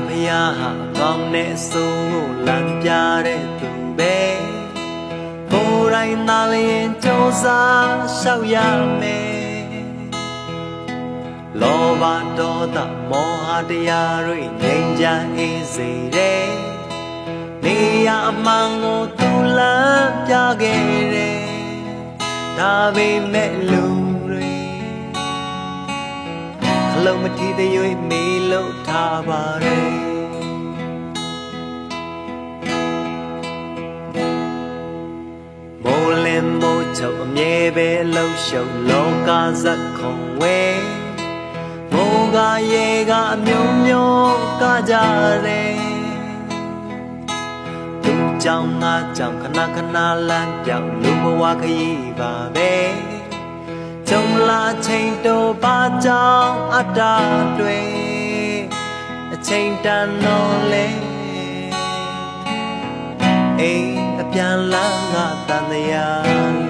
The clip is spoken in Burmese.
ဖယားဟာကောင်းတဲ့အစိုးကိုလမ်းပြတဲ့သူပဲကိုယ်တိုင်သာလျင်ကြိုးစားရှောက်ရမယ်လောဘဒေါသမောဟတရားတွေငြိမ်းချမ်းအေးစေတယ်နေရအမှန်ကိုသူလမ်းပြခဲ့တယ်ဒါပေမဲ့လူတွေအလုံးမထီးသေး၍မေးလို့ထားပါတယ်မိုးလင်းမိုးချုပ်အမြဲပဲလှုပ်ရှုပ်လောကဇက်ခုံဝဲမိုးကရေကအမျိုးမျိုးကကြတယ်သူကြောင့်ငါကြောင့်ခဏခဏလမ်းပြောင်းလူဘဝခရီးပါပဲကြုံလာချိန်တော့ပါကြောင့်အတ္တတွေအချိန်တန်တော့လေအိမ်အပြန်လန်းကတန်တရား